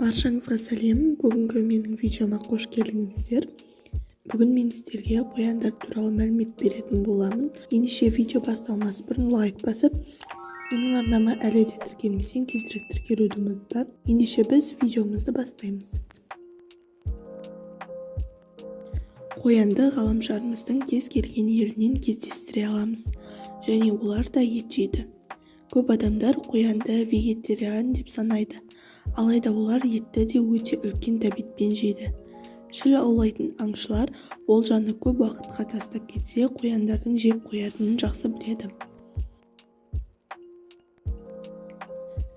Баршаңызға сәлем. Бүгінгі менің видеома қош келдіңіздер. Бүгін мен сіздерге қояндар туралы мәлімет беретін боламын. Ендеше видео басталмас бұрын лайк басып, менің арнама әлі де тіркелмесең тезірек тіркелуді ұмытпа. Ендеше біз видеомызды бастаймыз. Қоянды ғаламшарымыздың кез келген елінен кездестіре аламыз, және олар да ет жейді. Көп адамдар қоянды вегетариан деп санайды, алайда олар етті де өте үлкен тәбетпен жейді. Шіл аулайтын аңшылар олжаны көп уақытқа тастап кетсе, қояндардың жеп қоятынын жақсы біледі.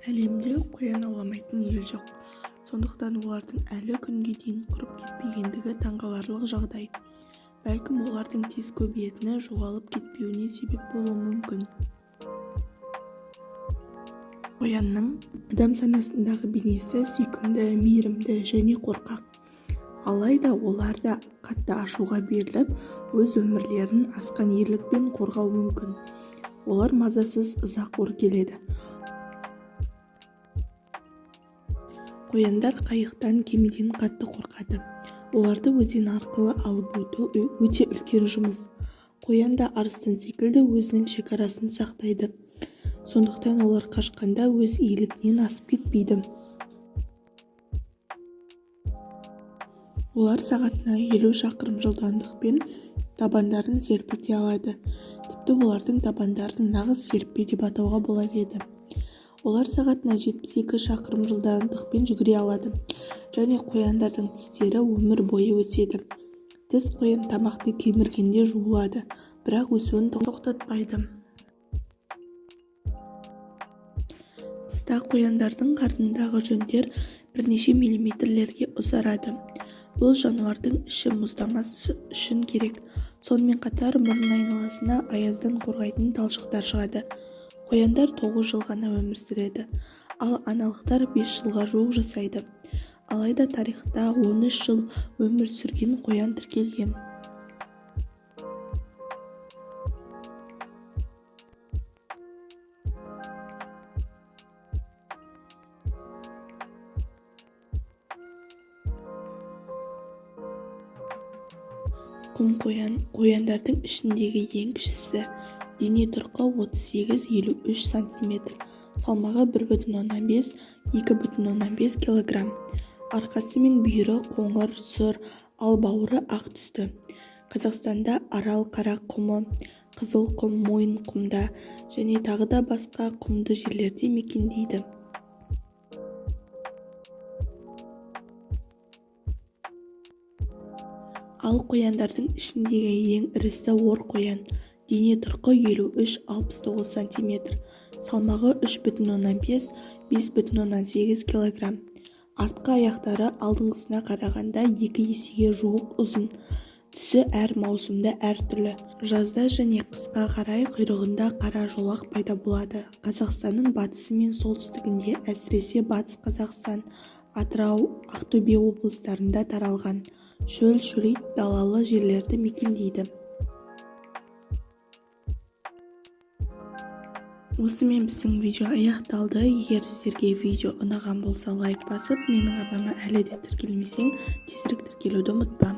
Әлемде қоян ауламайтын ел жоқ. Сондықтан олардың әлі күнге дейін құрып кетпегендігі таңғаларлық жағдай. Бәлкім олардың тез көбейетіні жоғалып кетпеуіне себеп болуы мүмкін. Қоянның адам санасындағы бейнесі сүйкімді, мейірімді және қорқақ. Алайда олар да қатты ашуға беріліп, өз өмірлерін асқан ерлікпен қорғау мүмкін. Олар мазасыз ызақор келеді. Қояндар қайықтан, кемеден қатты қорқады. Оларды өзен арқылы алып өту өте үлкен жұмыс. Қоян да арыстан секілді өзінің шекарасын сақтайды. Сондықтан олар қашқанда өз иелігінен асып кетпейді. Олар сағатына 50 шақырым жылдамдықпен табандарын серпілте алады. Тіпті олардың табандарын нағыз серппе деп атауға болар еді. Олар сағатына 72 шақырым жылдамдықпен жүгіре алады, және қояндардың тістері өмір бойы өседі. Тіс қоян тамақты кеміргенде жуылады, бірақ өсуін тоқтатпайды. Қыста қояндардың қарнындағы жүндер бірнеше миллиметрлерге ұзарады. Бұл жануардың іші мұздамас үшін керек. Сонымен қатар мұрын айналасына аяздан қорғайтын талшықтар шығады. Қояндар 9 жыл ғана өмір сүреді, ал аналықтар 5 жылға жуық жасайды. Алайда тарихта 13 жыл өмір сүрген қоян тіркелген. Құм қоян қояндардың ішіндегі ең кішісі. Дене тұрқы 38-53 см, салмағы 1,5-2,5 кг. Арқасы мен бүйірі қоңыр, сұр, ал бауыры ақ түсті. Қазақстанда Арал қара құмы, Қызыл құм, Мойын құмда және тағы да басқа құмды жерлерде мекендейді. Ал қояндардың ішіндегі ең ірісі ор қоян. Дене тұрқы 53-69 см, салмағы 3,5-5,8 кг. Артқы аяқтары алдыңғысына қарағанда 2 есеге жуық ұзын. Түсі әр маусымда әртүрлі. Жазда және қысқа қарай құйрығында қара жолақ пайда болады. Қазақстанның батысы мен солтүстігінде, әсіресе батыс Қазақстан, Атырау, Ақтөбе облыстарында таралған. Шөл-шөлейт далалы жерлерді мекендейді. Осымен біздің видео аяқталды. Егер сіздерге видео ұнаған болса лайк басып, менің арнама әлі де тіркелмесең тезірек тіркелуді ұмытпа.